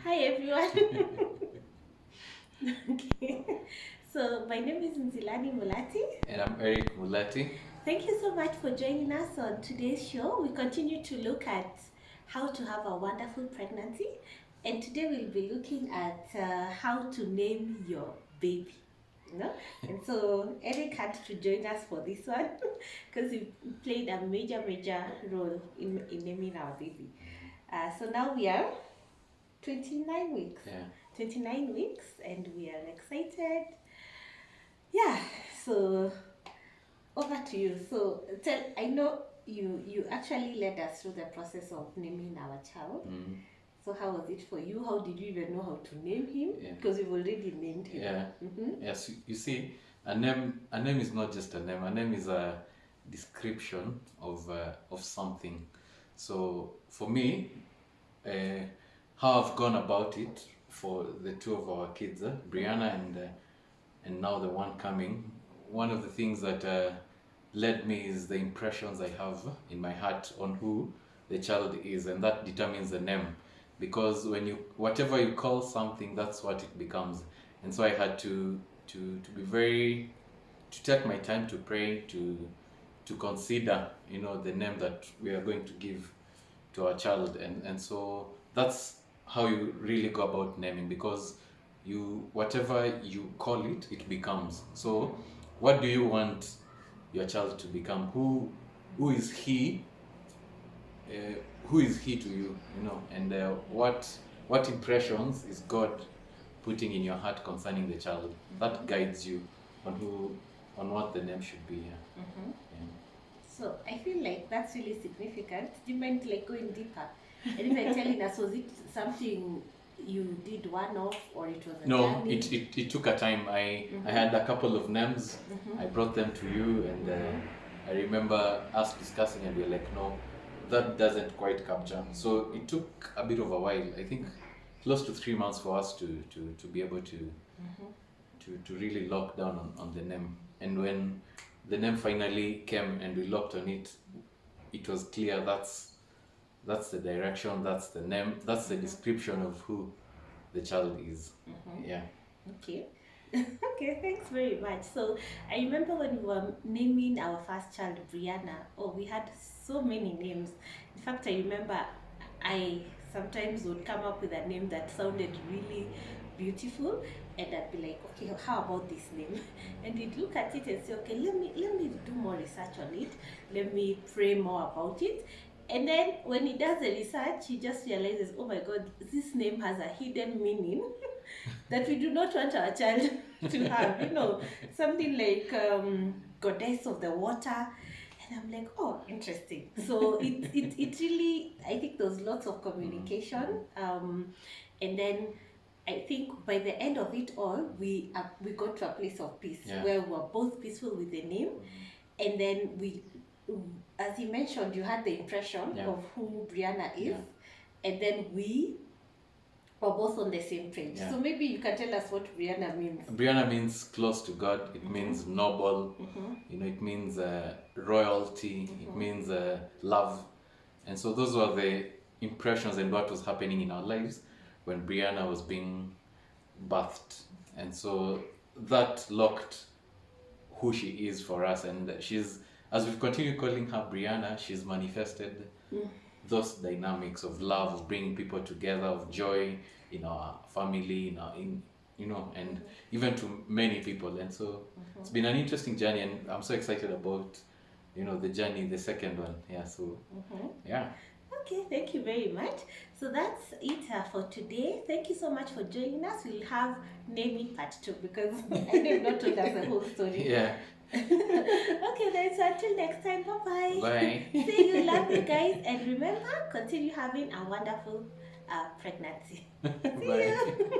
Hi everyone. Okay. So my name is Nzilani Mulati. And I'm Eric Mulati. Thank you so much for joining us on today's show. We continue to look at how to have a wonderful pregnancy, and today we'll be looking at how to name your baby. You know, and so Eric had to join us for this one because he played a major role in naming our baby. So now we are 29 weeks. Yeah. 29 weeks, and we are excited. Yeah, so over to you. So tell, I know you actually led us through the process of naming our child. Mm. So how was it for you? How did you even know how to name him? Yeah. Because we've already named him. Yeah. Mm-hmm. Yes. You see, a name is not just a name. A name is a description of something. So for me, uh, how I've gone about it for the two of our kids, Brianna and now the one coming. One of the things that led me is the impressions I have in my heart on who the child is, and that determines the name. Because when you whatever you call something, that's what it becomes. And so I had to be very to take my time to pray to consider the name that we are going to give to our child, and so that's how you really go about naming, because you whatever you call it, it becomes. So what do you want your child to become? Who is he, uh, who is he to you, and what impressions is God putting in your heart concerning the child? That guides you on what the name should be. Yeah. Mm-hmm. Yeah. So I feel like that's really significant. Do you mind like going deeper and even telling us, was it something you did one off or it was a No, journey? it took a time. I had a couple of names. I brought them to you, and I remember us discussing, and we are like, no, that doesn't quite capture. So it took a bit of a while. I think close to 3 months for us to be able to really lock down on the name. And when the name finally came and we locked on it, it was clear that's the direction, that's the name, that's the description of who the child is. Yeah. Okay. Okay, thanks very much. So I remember when we were naming our first child, Brianna. Oh, we had so many names. In fact, I remember I sometimes would come up with a name that sounded really beautiful, and I'd be like, okay, how about this name? And we'd look at it and say, okay, let me do more research on it. Let me pray more about it. And then when he does the research, he just realizes, oh my God, this name has a hidden meaning that we do not want our child to have. Something like goddess of the water. And I'm like, oh, interesting. So it really, I think there was lots of communication. And then I think by the end of it all, we got to a place of peace. Yeah. Where we were both peaceful with the name. And then as you mentioned, you had the impression Yeah. of who Brianna is. Yeah. And then we were both on the same page. Yeah. So maybe you can tell us what Brianna means. Brianna means close to God. It means noble. It means royalty. It means love. And so those were the impressions and what was happening in our lives when Brianna was being birthed. And so that locked who she is for us. And as we've continued calling her Brianna, she's manifested those dynamics of love, of bringing people together, of joy in our family, and even to many people. And so it's been an interesting journey, and I'm so excited about the journey, the second one. Yeah. So yeah. Okay, thank you very much. So that's it for today. Thank you so much for joining us. We'll have naming part 2 because I know you've not told us the whole story. Yeah. Okay, then, so until next time, bye-bye. Bye. See you, love you guys, and remember, continue having a wonderful pregnancy. See Bye. you.